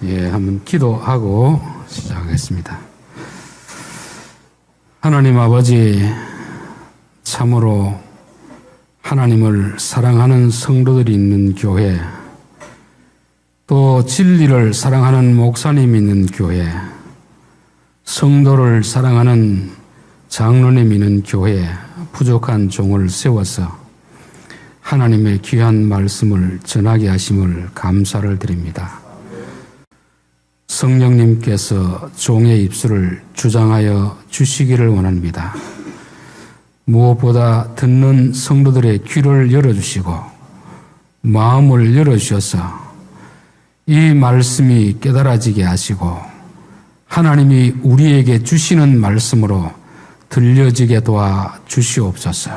한번 기도하고 시작하겠습니다. 하나님 아버지, 참으로 하나님을 사랑하는 성도들이 있는 교회, 또 진리를 사랑하는 목사님이 있는 교회, 성도를 사랑하는 장로님이 있는 교회에 부족한 종을 세워서 하나님의 귀한 말씀을 전하게 하심을 감사를 드립니다. 성령님께서 종의 입술을 주장하여 주시기를 원합니다. 무엇보다 듣는 성도들의 귀를 열어주시고 마음을 열어주셔서 이 말씀이 깨달아지게 하시고 하나님이 우리에게 주시는 말씀으로 들려지게 도와 주시옵소서.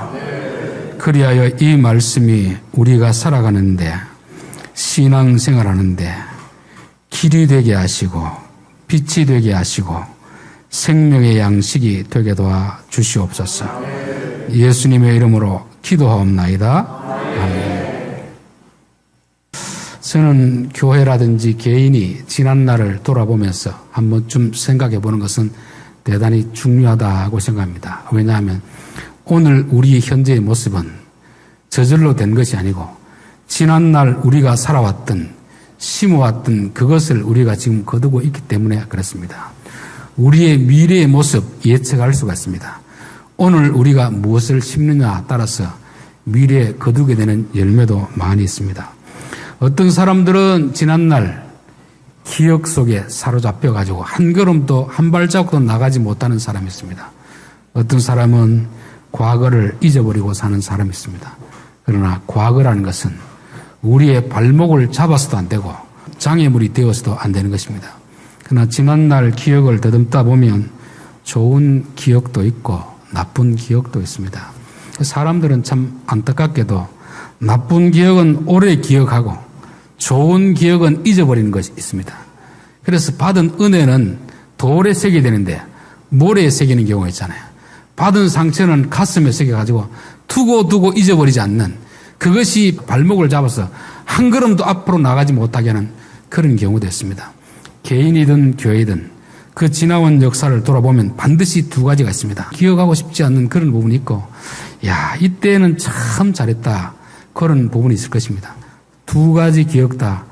그리하여 이 말씀이 우리가 살아가는데, 신앙생활하는데 길이 되게 하시고 빛이 되게 하시고 생명의 양식이 되게 도와 주시옵소서. 예수님의 이름으로 기도하옵나이다. 아멘. 저는 교회라든지 개인이 지난 날을 돌아보면서 한 번쯤 생각해 보는 것은 대단히 중요하다고 생각합니다. 왜냐하면 오늘 우리 현재의 모습은 저절로 된 것이 아니고 지난날 우리가 살아왔던, 심어왔던 그것을 우리가 지금 거두고 있기 때문에 그렇습니다. 우리의 미래의 모습 예측할 수가 있습니다. 오늘 우리가 무엇을 심느냐에 따라서 미래에 거두게 되는 열매도 많이 있습니다. 어떤 사람들은 지난날 기억 속에 사로잡혀가지고 한 걸음도 한 발자국도 나가지 못하는 사람이 있습니다. 어떤 사람은 과거를 잊어버리고 사는 사람이 있습니다. 그러나 과거라는 것은 우리의 발목을 잡아서도 안 되고 장애물이 되어서도 안 되는 것입니다. 그러나 지난날 기억을 더듬다 보면 좋은 기억도 있고 나쁜 기억도 있습니다. 사람들은 참 안타깝게도 나쁜 기억은 오래 기억하고 좋은 기억은 잊어버리는 것이 있습니다. 그래서 받은 은혜는 돌에 새게 되는데 모래에 새기는 경우가 있잖아요. 받은 상처는 가슴에 새겨가지고 두고 잊어버리지 않는, 그것이 발목을 잡아서 한 걸음도 앞으로 나가지 못하게 하는 그런 경우도 있습니다. 개인이든 교회든 그 지나온 역사를 돌아보면 반드시 두 가지가 있습니다. 기억하고 싶지 않는 그런 부분이 있고, 이때는 참 잘했다, 그런 부분이 있을 것입니다. 두 가지 기억 다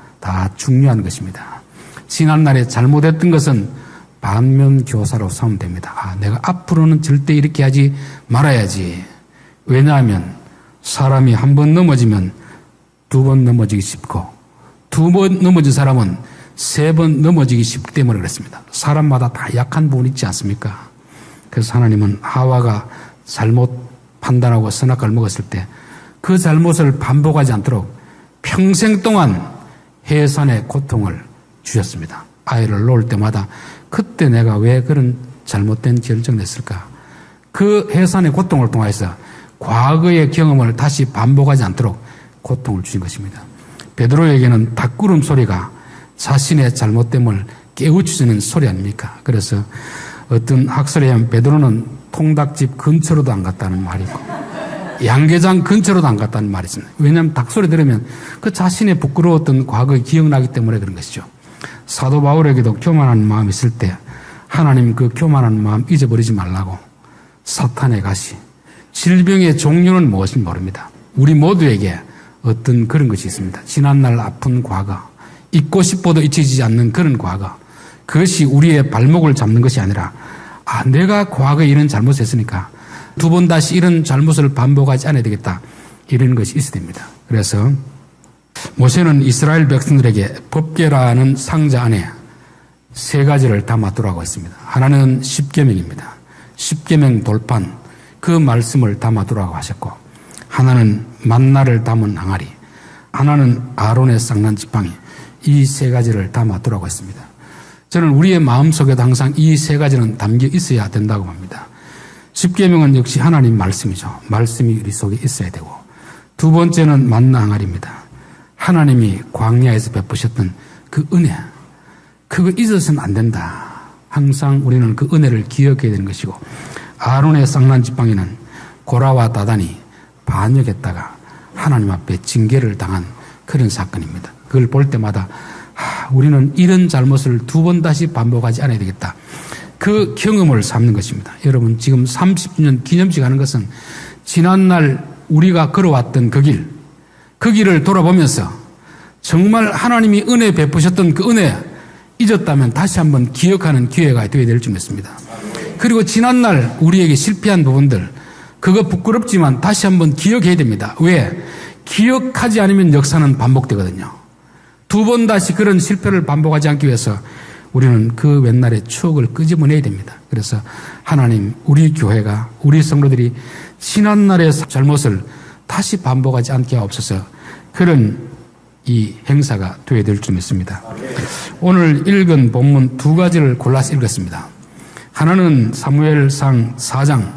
중요한 것입니다. 지난날에 잘못했던 것은 반면교사로 삼으면 됩니다. 내가 앞으로는 절대 이렇게 하지 말아야지. 왜냐하면 사람이 한 번 넘어지면 두 번 넘어지기 쉽고, 두 번 넘어진 사람은 세 번 넘어지기 쉽기 때문에 그렇습니다. 사람마다 다 약한 부분이 있지 않습니까? 그래서 하나님은 하와가 잘못 판단하고 선악과를 먹었을 때 그 잘못을 반복하지 않도록 평생 동안 해산의 고통을 주셨습니다. 아이를 놓을 때마다 그때 내가 왜 그런 잘못된 결정을 했을까? 그 해산의 고통을 통해서 과거의 경험을 다시 반복하지 않도록 고통을 주신 것입니다. 베드로에게는 닭구름 소리가 자신의 잘못됨을 깨우치는 소리 아닙니까? 그래서 어떤 학설에 의하면 베드로는 통닭집 근처로도 안 갔다는 말이 있고 양계장 근처로도 안 갔다는 말이 있습니다. 왜냐하면 닭소리 들으면 그 자신의 부끄러웠던 과거가 기억나기 때문에 그런 것이죠. 사도 바울에게도 교만한 마음이 있을 때 하나님 그 교만한 마음 잊어버리지 말라고 사탄의 가시, 질병의 종류는 무엇인지 모릅니다. 우리 모두에게 어떤 그런 것이 있습니다. 지난날 아픈 과거, 잊고 싶어도 잊혀지지 않는 그런 과거, 그것이 우리의 발목을 잡는 것이 아니라 내가 과거에 이런 잘못을 했으니까 두 번 다시 이런 잘못을 반복하지 않아야 되겠다, 이런 것이 있어야 됩니다. 그래서 모세는 이스라엘 백성들에게 법궤라는 상자 안에 세 가지를 담아두라고 했습니다. 하나는 십계명입니다. 십계명 돌판, 그 말씀을 담아두라고 하셨고, 하나는 만나를 담은 항아리, 하나는 아론의 쌍난 지팡이, 이 세 가지를 담아두라고 했습니다. 저는 우리의 마음속에도 항상 이 세 가지는 담겨 있어야 된다고 봅니다. 십계명은 역시 하나님 말씀이죠. 말씀이 우리 속에 있어야 되고, 두 번째는 만나 항아리입니다. 하나님이 광야에서 베푸셨던 그 은혜, 그거 잊어서는 안 된다. 항상 우리는 그 은혜를 기억해야 되는 것이고, 아론의 쌍난 지팡이는 고라와 다단이 반역했다가 하나님 앞에 징계를 당한 그런 사건입니다. 그걸 볼 때마다 우리는 이런 잘못을 2번 다시 반복하지 않아야 되겠다. 그 경험을 삼는 것입니다. 여러분, 지금 30주년 기념식 하는 것은 지난날 우리가 걸어왔던 그 길을 돌아보면서 정말 하나님이 은혜 베푸셨던 그 은혜 잊었다면 다시 한번 기억하는 기회가 되어야 될 줄 믿습니다. 그리고 지난날 우리에게 실패한 부분들, 그거 부끄럽지만 다시 한번 기억해야 됩니다. 왜? 기억하지 않으면 역사는 반복되거든요. 2번 다시 그런 실패를 반복하지 않기 위해서 우리는 그 옛날의 추억을 끄집어내야 됩니다. 그래서 하나님, 우리 교회가, 우리 성도들이 지난날의 잘못을 다시 반복하지 않게 하옵소서. 그런 이 행사가 되어야 될 줄 믿습니다. 오늘 읽은 본문 2가지를 골라서 읽었습니다. 하나는 사무엘상 4장,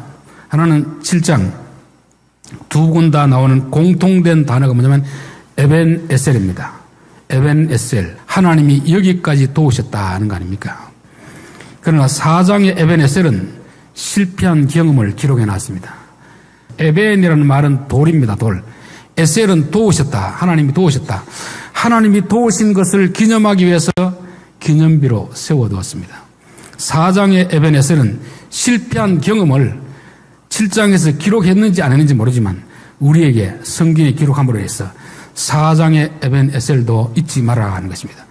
하나는 7장. 2군 다 나오는 공통된 단어가 뭐냐면 에벤에셀입니다. 에벤에셀. 하나님이 여기까지 도우셨다 하는 거 아닙니까? 그러나 4장의 에벤에셀은 실패한 경험을 기록해 놨습니다. 에벤이라는 말은 돌입니다. 돌. 에셀은 도우셨다. 하나님이 도우셨다. 하나님이 도우신 것을 기념하기 위해서 기념비로 세워두었습니다. 4장의 에벤에셀은 실패한 경험을 7장에서 기록했는지 안 했는지 모르지만 우리에게 성경에 기록함으로 해서 4장의 에벤에셀도 잊지 말아야 하는 것입니다.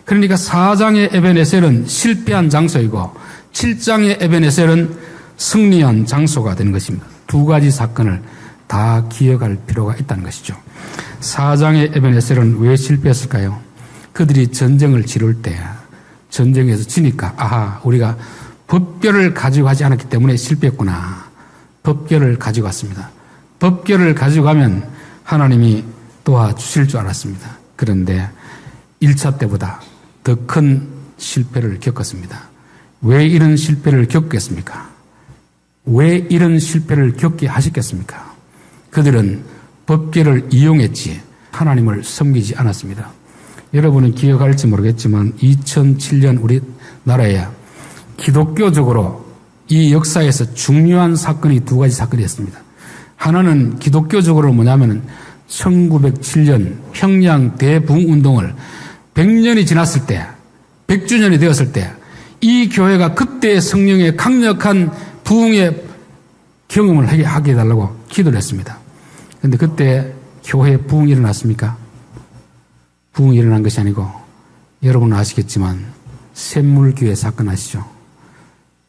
그러니까 4장의 에벤에셀은 실패한 장소이고 7장의 에벤에셀은 승리한 장소가 되는 것입니다. 2가지 사건을 다 기억할 필요가 있다는 것이죠. 4장의 에벤에셀은 왜 실패했을까요? 그들이 전쟁을 치룰 때 전쟁에서 지니까 아하, 우리가 법궤를 가지고 가지 않았기 때문에 실패했구나. 법궤를 가지고 왔습니다. 법궤를 가지고 가면 하나님이 도와주실 줄 알았습니다. 그런데 1차 때보다 더 큰 실패를 겪었습니다. 왜 이런 실패를 겪겠습니까? 왜 이런 실패를 겪게 하셨겠습니까? 그들은 법궤를 이용했지 하나님을 섬기지 않았습니다. 여러분은 기억할지 모르겠지만 2007년 우리나라에 기독교적으로 이 역사에서 중요한 사건이 2가지 사건이었습니다. 하나는 기독교적으로 뭐냐면 1907년 평양 대부흥운동을 100년이 지났을 때, 100주년이 되었을 때 이 교회가 그때의 성령의 강력한 부흥의 경험을 하게 해달라고 기도를 했습니다. 그런데 그때 교회에 부흥이 일어났습니까? 부흥이 일어난 것이 아니고 여러분은 아시겠지만 샘물교회 사건 아시죠?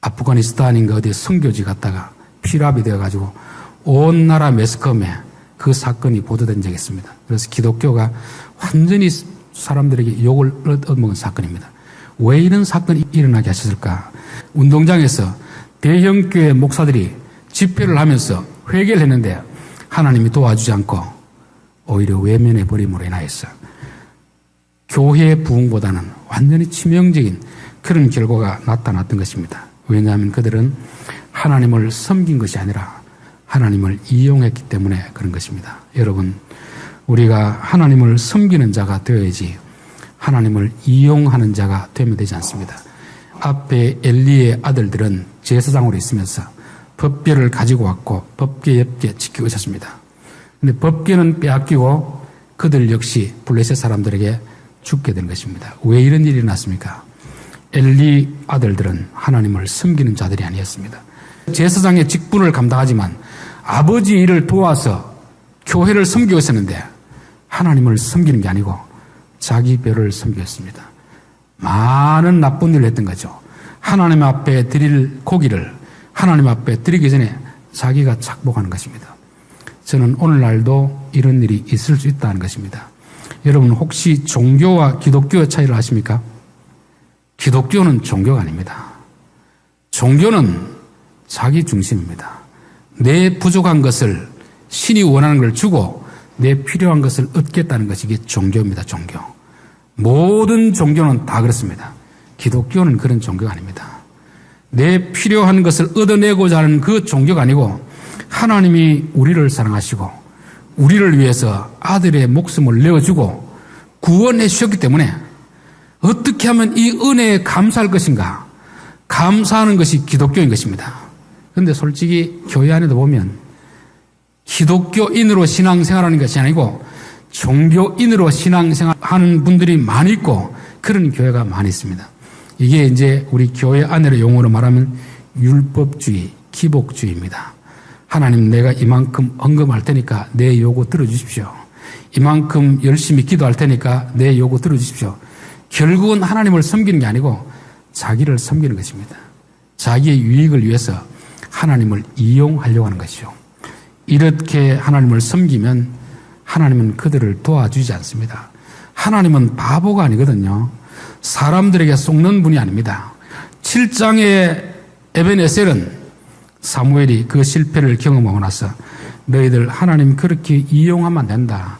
아프가니스탄인가 어디에 선교지 갔다가 피랍이 되어가지고 온 나라 매스컴에 그 사건이 보도된 적이 있습니다. 그래서 기독교가 완전히 사람들에게 욕을 얻어먹은 사건입니다. 왜 이런 사건이 일어나게 하셨을까? 운동장에서 대형교회 목사들이 집회를 하면서 회개를 했는데 하나님이 도와주지 않고 오히려 외면해버림으로 인하여서 교회의 부흥보다는 완전히 치명적인 그런 결과가 나타났던 것입니다. 왜냐하면 그들은 하나님을 섬긴 것이 아니라 하나님을 이용했기 때문에 그런 것입니다. 여러분, 우리가 하나님을 섬기는 자가 되어야지 하나님을 이용하는 자가 되면 되지 않습니다. 앞에 엘리의 아들들은 제사장으로 있으면서 법궤를 가지고 왔고 법궤 옆에 지키고 있었습니다. 그런데 법궤는 빼앗기고 그들 역시 블레셋 사람들에게 죽게 된 것입니다. 왜 이런 일이 났습니까? 엘리 아들들은 하나님을 섬기는 자들이 아니었습니다. 제사장의 직분을 감당하지만 아버지 일을 도와서 교회를 섬기고 있었는데 하나님을 섬기는 게 아니고 자기 배를 섬겼습니다. 많은 나쁜 일을 했던 거죠. 하나님 앞에 드릴 고기를 하나님 앞에 드리기 전에 자기가 착복하는 것입니다. 저는 오늘날도 이런 일이 있을 수 있다는 것입니다. 여러분 혹시 종교와 기독교의 차이를 아십니까? 기독교는 종교가 아닙니다. 종교는 자기 중심입니다. 내 부족한 것을 신이 원하는 걸 주고 내 필요한 것을 얻겠다는 것이 이게 종교입니다. 종교. 모든 종교는 다 그렇습니다. 기독교는 그런 종교가 아닙니다. 내 필요한 것을 얻어내고자 하는 그 종교가 아니고 하나님이 우리를 사랑하시고 우리를 위해서 아들의 목숨을 내어주고 구원해 주셨기 때문에 어떻게 하면 이 은혜에 감사할 것인가? 감사하는 것이 기독교인 것입니다. 그런데 솔직히 교회 안에도 보면 기독교인으로 신앙생활하는 것이 아니고 종교인으로 신앙생활하는 분들이 많이 있고 그런 교회가 많이 있습니다. 이게 이제 우리 교회 안에로 용어로 말하면 율법주의, 기복주의입니다. 하나님, 내가 이만큼 헌금할 테니까 내 요구 들어주십시오. 이만큼 열심히 기도할 테니까 내 요구 들어주십시오. 결국은 하나님을 섬기는 게 아니고 자기를 섬기는 것입니다. 자기의 유익을 위해서 하나님을 이용하려고 하는 것이죠. 이렇게 하나님을 섬기면 하나님은 그들을 도와주지 않습니다. 하나님은 바보가 아니거든요. 사람들에게 속는 분이 아닙니다. 7장의 에벤에셀은 사무엘이 그 실패를 경험하고 나서 너희들 하나님 그렇게 이용하면 안 된다.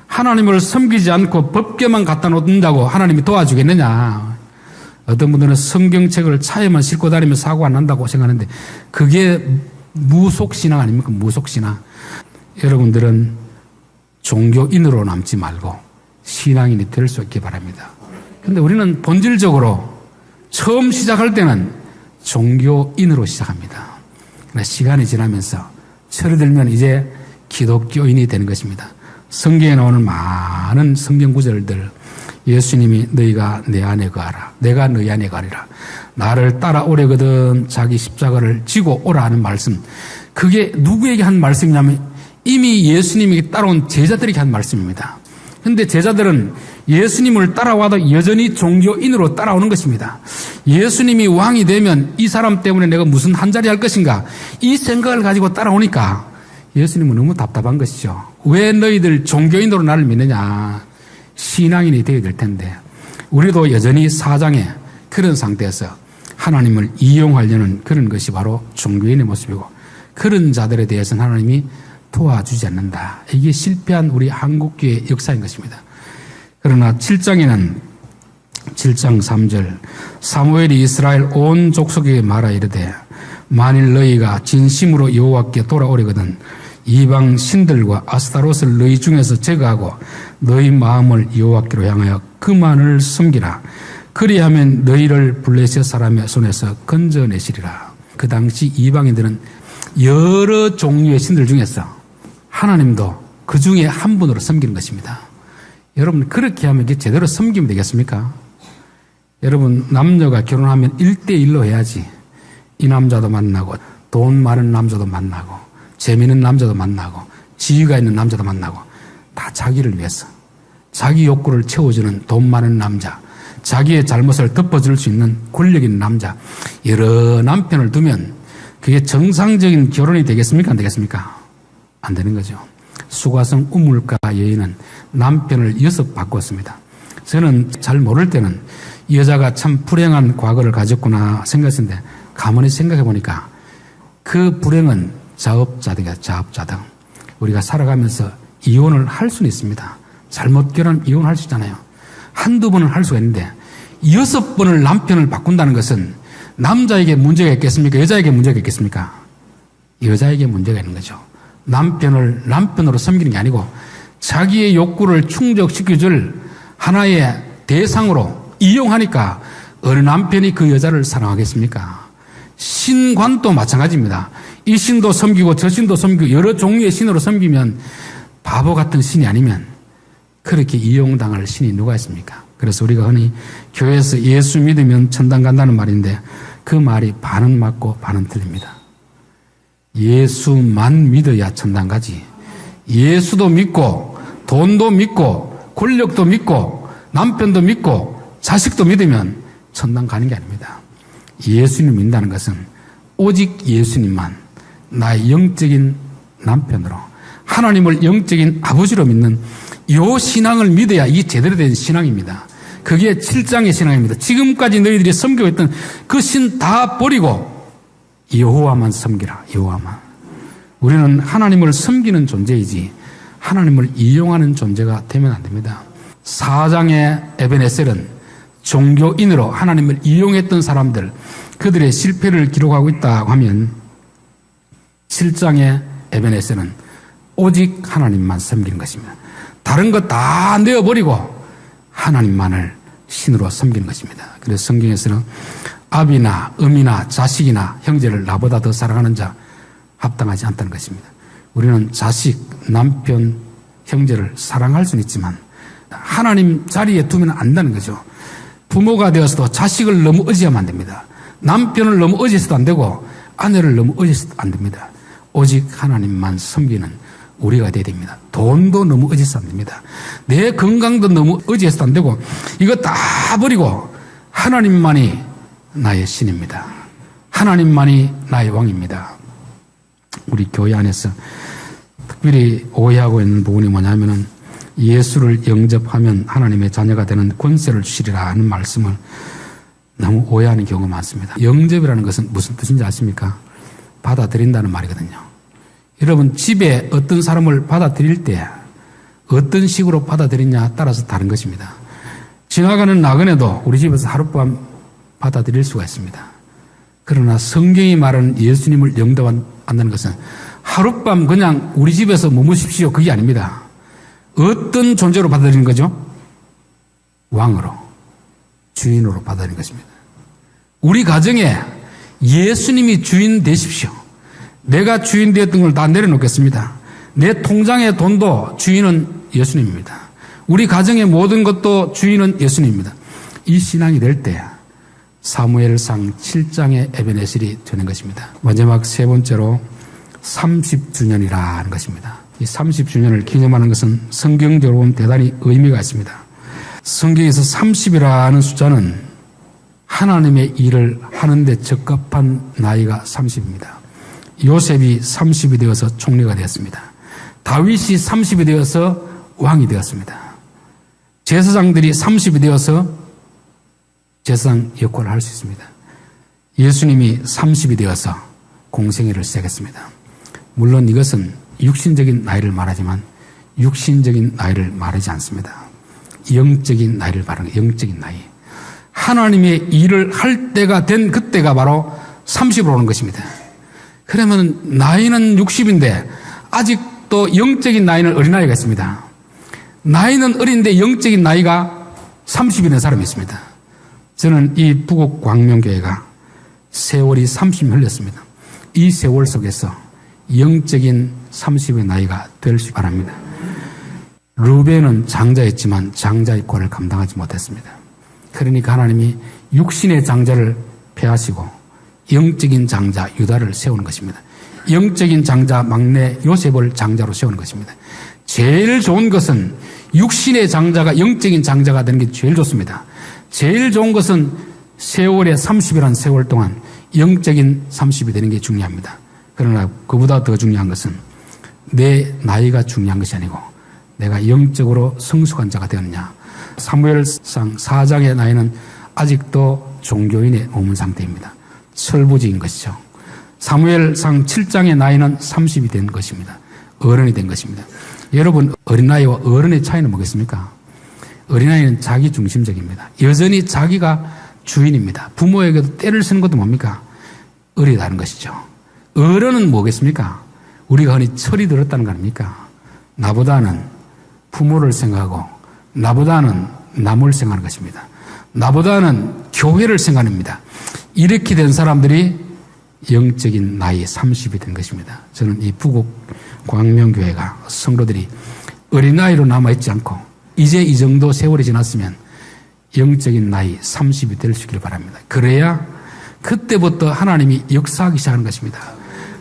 하나님을 섬기지 않고 법궤만 갖다 놓는다고 하나님이 도와주겠느냐. 어떤 분들은 성경책을 차에만 싣고 다니면 사고 안 난다고 생각하는데 그게 무속신앙 아닙니까? 무속신앙. 여러분들은 종교인으로 남지 말고 신앙인이 될 수 있기 바랍니다. 그런데 우리는 본질적으로 처음 시작할 때는 종교인으로 시작합니다. 그러나 시간이 지나면서 철이 들면 이제 기독교인이 되는 것입니다. 성경에 나오는 많은 성경 구절들, 예수님이 너희가 내 안에 거하라, 내가 너희 안에 거하리라, 나를 따라오려거든 자기 십자가를 지고 오라 하는 말씀, 그게 누구에게 한 말씀이냐면 이미 예수님에게 따라온 제자들에게 한 말씀입니다. 그런데 제자들은 예수님을 따라와도 여전히 종교인으로 따라오는 것입니다. 예수님이 왕이 되면 이 사람 때문에 내가 무슨 한 자리 할 것인가, 이 생각을 가지고 따라오니까 예수님은 너무 답답한 것이죠. 왜 너희들 종교인으로 나를 믿느냐. 신앙인이 되어야 될 텐데 우리도 여전히 사장에 그런 상태에서 하나님을 이용하려는 그런 것이 바로 종교인의 모습이고, 그런 자들에 대해서는 하나님이 도와주지 않는다. 이게 실패한 우리 한국교회의 역사인 것입니다. 그러나 7장에는 7장 3절 사무엘이 이스라엘 온 족속에게 말하 이르되 만일 너희가 진심으로 여호와께 돌아오려거든 이방 신들과 아스타롯을 너희 중에서 제거하고 너희 마음을 여호와께로 향하여 그만을 섬기라. 그리하면 너희를 블레셋 사람의 손에서 건져내시리라. 그 당시 이방인들은 여러 종류의 신들 중에서 하나님도 그 중에 한 분으로 섬기는 것입니다. 여러분, 그렇게 하면 이게 제대로 섬기면 되겠습니까? 여러분, 남녀가 결혼하면 1대1로 해야지. 이 남자도 만나고 돈 많은 남자도 만나고 재미있는 남자도 만나고 지위가 있는 남자도 만나고 다 자기를 위해서 자기 욕구를 채워주는 돈 많은 남자, 자기의 잘못을 덮어줄 수 있는 권력 있는 남자, 여러 남편을 두면 그게 정상적인 결혼이 되겠습니까? 안 되겠습니까? 안 되는 거죠. 수가성 우물가 여인은 남편을 6 바꿨습니다. 저는 잘 모를 때는 이 여자가 참 불행한 과거를 가졌구나 생각했는데 가만히 생각해 보니까 그 불행은 자업자득이야. 자업자득. 우리가 살아가면서 이혼을 할 수는 있습니다. 잘못 결혼하면 이혼할 수 있잖아요. 한두 번은 할 수가 있는데 6번을 남편을 바꾼다는 것은 남자에게 문제가 있겠습니까? 여자에게 문제가 있겠습니까? 여자에게 문제가 있는 거죠. 남편을 남편으로 섬기는 게 아니고 자기의 욕구를 충족시켜줄 하나의 대상으로 이용하니까 어느 남편이 그 여자를 사랑하겠습니까? 신관도 마찬가지입니다. 이 신도 섬기고 저 신도 섬기고 여러 종류의 신으로 섬기면 바보 같은 신이 아니면 그렇게 이용당할 신이 누가 있습니까? 그래서 우리가 흔히 교회에서 예수 믿으면 천당 간다는 말인데 그 말이 반은 맞고 반은 틀립니다. 예수만 믿어야 천당 가지. 예수도 믿고 돈도 믿고 권력도 믿고 남편도 믿고 자식도 믿으면 천당 가는 게 아닙니다. 예수님 믿는다는 것은 오직 예수님만 나의 영적인 남편으로 하나님을 영적인 아버지로 믿는 이 신앙을 믿어야 이게 제대로 된 신앙입니다. 그게 7장의 신앙입니다. 지금까지 너희들이 섬겨왔던 그 신 다 버리고 여호와만 섬기라. 여호와만. 우리는 하나님을 섬기는 존재이지 하나님을 이용하는 존재가 되면 안 됩니다. 4장의 에벤에셀은 종교인으로 하나님을 이용했던 사람들, 그들의 실패를 기록하고 있다고 하면 7장의 에벤에셀은 오직 하나님만 섬기는 것입니다. 다른 것 다 내어버리고 하나님만을 신으로 섬기는 것입니다. 그래서 성경에서는 아비나 어미나 자식이나 형제를 나보다 더 사랑하는 자 합당하지 않다는 것입니다. 우리는 자식, 남편, 형제를 사랑할 수는 있지만 하나님 자리에 두면 안 된다는 거죠. 부모가 되어서도 자식을 너무 의지하면 안 됩니다. 남편을 너무 의지해서도 안 되고 아내를 너무 의지해서도 안 됩니다. 오직 하나님만 섬기는 우리가 되어야 됩니다. 돈도 너무 의지해서 안 됩니다. 내 건강도 너무 의지해서도 안 되고 이거 다 버리고 하나님만이 나의 신입니다. 하나님만이 나의 왕입니다. 우리 교회 안에서 특별히 오해하고 있는 부분이 뭐냐면은 예수를 영접하면 하나님의 자녀가 되는 권세를 주시리라 하는 말씀을 너무 오해하는 경우가 많습니다. 영접이라는 것은 무슨 뜻인지 아십니까? 받아들인다는 말이거든요. 여러분 집에 어떤 사람을 받아들일 때 어떤 식으로 받아들이냐 따라서 다른 것입니다. 지나가는 나그네도 우리 집에서 하룻밤 받아들일 수가 있습니다. 그러나 성경이 말하는 예수님을 영접한다는 것은 하룻밤 그냥 우리 집에서 머무십시오 그게 아닙니다. 어떤 존재로 받아들이는 거죠? 왕으로, 주인으로 받아들이는 것입니다. 우리 가정에 예수님이 주인 되십시오. 내가 주인 되었던 걸 다 내려놓겠습니다. 내 통장의 돈도 주인은 예수님입니다. 우리 가정의 모든 것도 주인은 예수님입니다. 이 신앙이 될 때 사무엘상 7장의 에베네셀이 되는 것입니다. 마지막 세 번째로 30주년이라 하는 것입니다. 이 30주년을 기념하는 것은 성경적으로 보면 대단히 의미가 있습니다. 성경에서 30이라는 숫자는 하나님의 일을 하는데 적합한 나이가 30입니다. 요셉이 30이 되어서 총리가 되었습니다. 다윗이 30이 되어서 왕이 되었습니다. 제사장들이 30이 되어서 제사장 역할을 할 수 있습니다. 예수님이 30이 되어서 공생애를 시작했습니다. 물론 이것은 육신적인 나이를 말하지만 육신적인 나이를 말하지 않습니다. 영적인 나이를 말하는 거예요. 영적인 나이. 하나님의 일을 할 때가 된 그때가 바로 30으로 오는 것입니다. 그러면 나이는 60인데 아직도 영적인 나이는 어린아이가 있습니다. 나이는 어린데 영적인 나이가 30이 된 사람이 있습니다. 저는 이 부곡 광명교회가 세월이 30년 흘렸습니다. 이 세월 속에서 영적인 30의 나이가 될 수 바랍니다. 루벤은 장자였지만 장자의 꼴을 감당하지 못했습니다. 그러니까 하나님이 육신의 장자를 폐하시고 영적인 장자 유다를 세우는 것입니다. 영적인 장자 막내 요셉을 장자로 세우는 것입니다. 제일 좋은 것은 육신의 장자가 영적인 장자가 되는 게 제일 좋습니다. 제일 좋은 것은 세월의 30이라는 세월 동안 영적인 30이 되는 게 중요합니다. 그러나 그보다 더 중요한 것은 내 나이가 중요한 것이 아니고 내가 영적으로 성숙한 자가 되었느냐. 사무엘상 4장의 나이는 아직도 종교인의 머문 상태입니다. 철부지인 것이죠. 사무엘상 7장의 나이는 30이 된 것입니다. 어른이 된 것입니다. 여러분 어린아이와 어른의 차이는 뭐겠습니까? 어린아이는 자기 중심적입니다. 여전히 자기가 주인입니다. 부모에게도 때를 쓰는 것도 뭡니까? 어리다는 것이죠. 어른은 뭐겠습니까? 우리가 흔히 철이 들었다는 거 아닙니까? 나보다는 부모를 생각하고 나보다는 남을 생각하는 것입니다. 나보다는 교회를 생각합니다. 이렇게 된 사람들이 영적인 나이 30이 된 것입니다. 저는 이 부곡 광명교회가 성도들이 어린아이로 남아있지 않고 이제 이 정도 세월이 지났으면 영적인 나이 30이 될 수 있기를 바랍니다. 그래야 그때부터 하나님이 역사하기 시작하는 것입니다.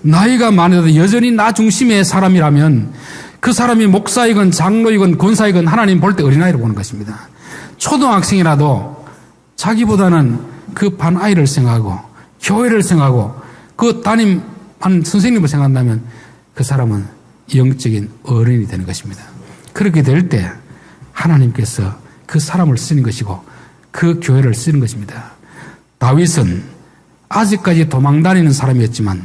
나이가 많아도 여전히 나 중심의 사람이라면 그 사람이 목사이건 장로이건 권사이건 하나님 볼 때 어린아이로 보는 것입니다. 초등학생이라도 자기보다는 그 반아이를 생각하고 교회를 생각하고 그 담임하는 선생님을 생각한다면 그 사람은 영적인 어른이 되는 것입니다. 그렇게 될 때 하나님께서 그 사람을 쓰는 것이고 그 교회를 쓰는 것입니다. 다윗은 아직까지 도망다니는 사람이었지만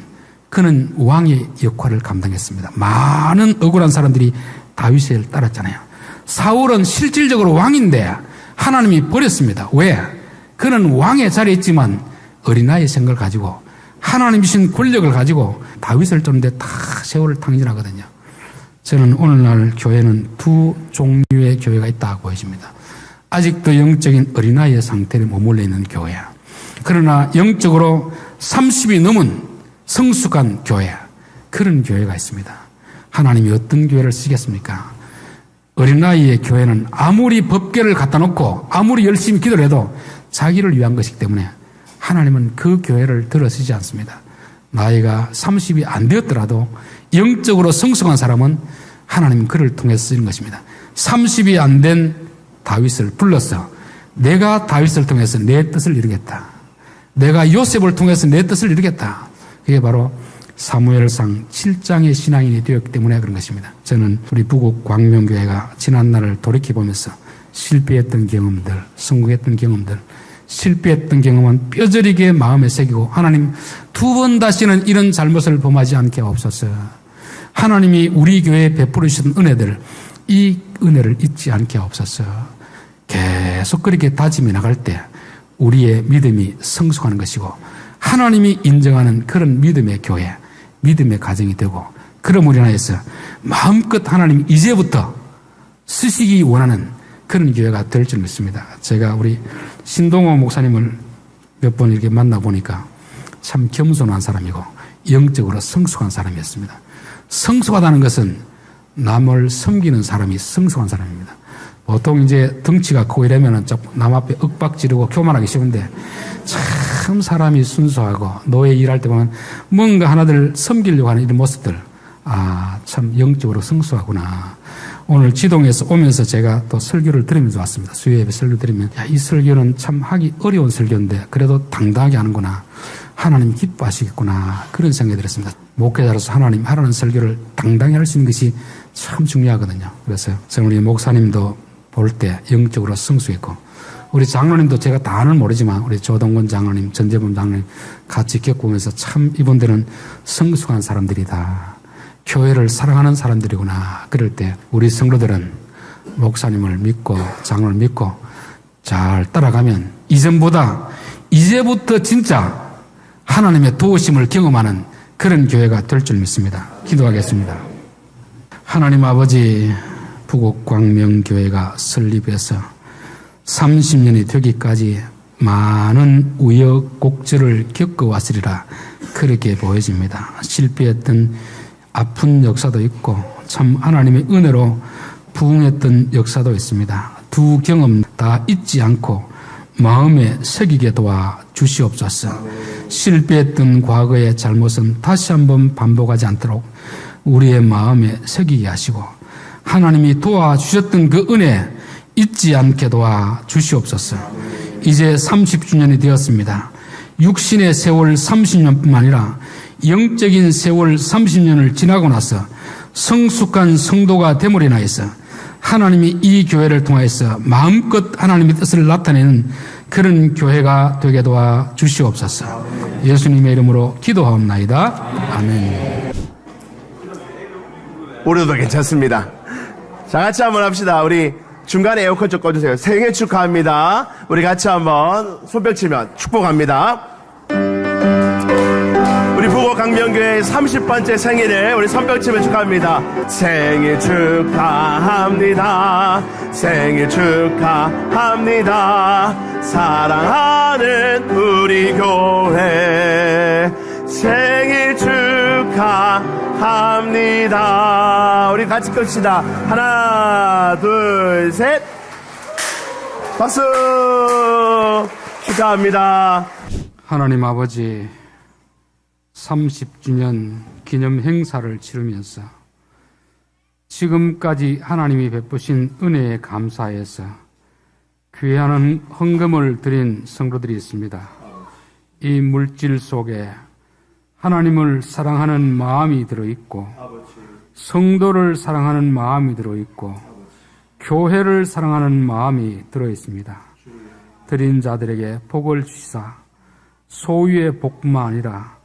그는 왕의 역할을 감당했습니다. 많은 억울한 사람들이 다윗을 따랐잖아요. 사울은 실질적으로 왕인데 하나님이 버렸습니다. 왜? 그는 왕의 자리에 있지만 어린아이의 생각을 가지고 하나님이신 권력을 가지고 다윗을 쫓는데 다 세월을 탕진하거든요. 저는 오늘날 교회는 두 종류의 교회가 있다고 보여집니다. 아직도 영적인 어린아이의 상태를 머물러 있는 교회야. 그러나 영적으로 30이 넘은 성숙한 교회, 그런 교회가 있습니다. 하나님이 어떤 교회를 쓰겠습니까? 어린아이의 교회는 아무리 법궤를 갖다 놓고 아무리 열심히 기도를 해도 자기를 위한 것이기 때문에 하나님은 그 교회를 들어서지 않습니다. 나이가 30이 안 되었더라도 영적으로 성숙한 사람은 하나님은 그를 통해서 쓰는 것입니다. 30이 안 된 다윗을 불러서 내가 다윗을 통해서 내 뜻을 이루겠다. 내가 요셉을 통해서 내 뜻을 이루겠다. 그게 바로 사무엘상 7장의 신앙인이 되었기 때문에 그런 것입니다. 저는 우리 부국 광명교회가 지난날을 돌이켜보면서 실패했던 경험들, 성공했던 경험들, 실패했던 경험은 뼈저리게 마음에 새기고 하나님 두 번 다시는 이런 잘못을 범하지 않게 하옵소서. 하나님이 우리 교회에 베풀어 주신 은혜들, 이 은혜를 잊지 않게 하옵소서. 계속 그렇게 다짐해 나갈 때 우리의 믿음이 성숙하는 것이고 하나님이 인정하는 그런 믿음의 교회, 믿음의 가정이 되고 그러므로 인하여서 마음껏 하나님 이제부터 쓰시기 원하는 그런 교회가 될 줄 믿습니다. 제가 우리 신동호 목사님을 몇 번 이렇게 만나보니까 참 겸손한 사람이고 영적으로 성숙한 사람이었습니다. 성숙하다는 것은 남을 섬기는 사람이 성숙한 사람입니다. 보통 이제 덩치가 크고 이러면은 남 앞에 윽박 지르고 교만하기 쉬운데 참 사람이 순수하고 노예 일할 때 보면 뭔가 하나들 섬기려고 하는 이런 모습들, 참 영적으로 성숙하구나. 오늘 지동에서 오면서 제가 또 설교를 들으면서 왔습니다. 수요예배 설교 들으면 이 설교는 참 하기 어려운 설교인데 그래도 당당하게 하는구나. 하나님 기뻐하시겠구나. 그런 생각이 들었습니다. 목회자로서 하나님 하라는 설교를 당당히 할 수 있는 것이 참 중요하거든요. 그래서 저는 우리 목사님도 볼 때 영적으로 성숙했고 우리 장로님도 제가 다는 모르지만 우리 조동건 장로님, 전재범 장로님 같이 겪으면서 참 이분들은 성숙한 사람들이다. 교회를 사랑하는 사람들이구나. 그럴 때 우리 성도들은 목사님을 믿고 장로를 믿고 잘 따라가면 이전보다 이제부터 진짜 하나님의 도우심을 경험하는 그런 교회가 될 줄 믿습니다. 기도하겠습니다. 하나님 아버지, 부국 광명교회가 설립해서 30년이 되기까지 많은 우여곡절을 겪어왔으리라 그렇게 보여집니다. 실패했던 아픈 역사도 있고 참 하나님의 은혜로 부흥했던 역사도 있습니다. 두 경험 다 잊지 않고 마음에 새기게 도와 주시옵소서. 실패했던 과거의 잘못은 다시 한번 반복하지 않도록 우리의 마음에 새기게 하시고 하나님이 도와주셨던 그 은혜 잊지 않게 도와 주시옵소서. 이제 30주년이 되었습니다. 육신의 세월 30년뿐만 아니라 영적인 세월 30년을 지나고 나서 성숙한 성도가 됨으로 인하여서 하나님이 이 교회를 통해서 마음껏 하나님의 뜻을 나타내는 그런 교회가 되게 도와 주시옵소서. 예수님의 이름으로 기도하옵나이다. 아멘. 우리도 괜찮습니다. 자, 같이 한번 합시다. 우리 중간에 에어컨 좀 꺼주세요. 생일 축하합니다. 우리 같이 한번 손뼉 치면 축복합니다. 우리 부국 광명교회 30번째 생일을 우리 손뼉 치면 축하합니다. 생일 축하합니다. 생일 축하합니다. 사랑하는 우리 교회 생일 축하합니다. 우리 같이 끕시다. 하나, 둘, 셋. 박수. 축하합니다. 하나님 아버지, 30주년 기념 행사를 치르면서 지금까지 하나님이 베푸신 은혜에 감사해서 귀한 헌금을 드린 성도들이 있습니다. 이 물질 속에 하나님을 사랑하는 마음이 들어있고 성도를 사랑하는 마음이 들어있고 교회를 사랑하는 마음이 들어있습니다. 드린 자들에게 복을 주시사 소유의 복뿐만 아니라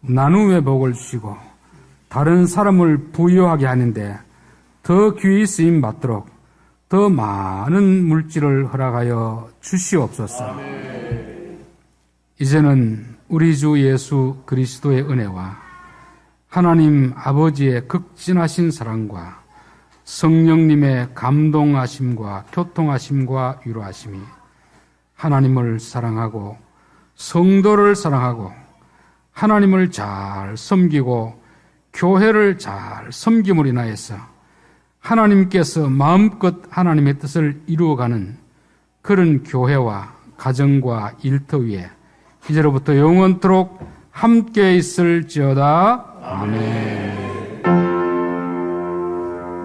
나눔의 복을 주시고 다른 사람을 부유하게 하는데 더 귀히 쓰임 받도록 더 많은 물질을 허락하여 주시옵소서. 이제는 우리 주 예수 그리스도의 은혜와 하나님 아버지의 극진하신 사랑과 성령님의 감동하심과 교통하심과 위로하심이 하나님을 사랑하고 성도를 사랑하고 하나님을 잘 섬기고 교회를 잘 섬김으로 인하여서 하나님께서 마음껏 하나님의 뜻을 이루어가는 그런 교회와 가정과 일터 위에 이제로부터 영원토록 함께 있을지어다. 아멘.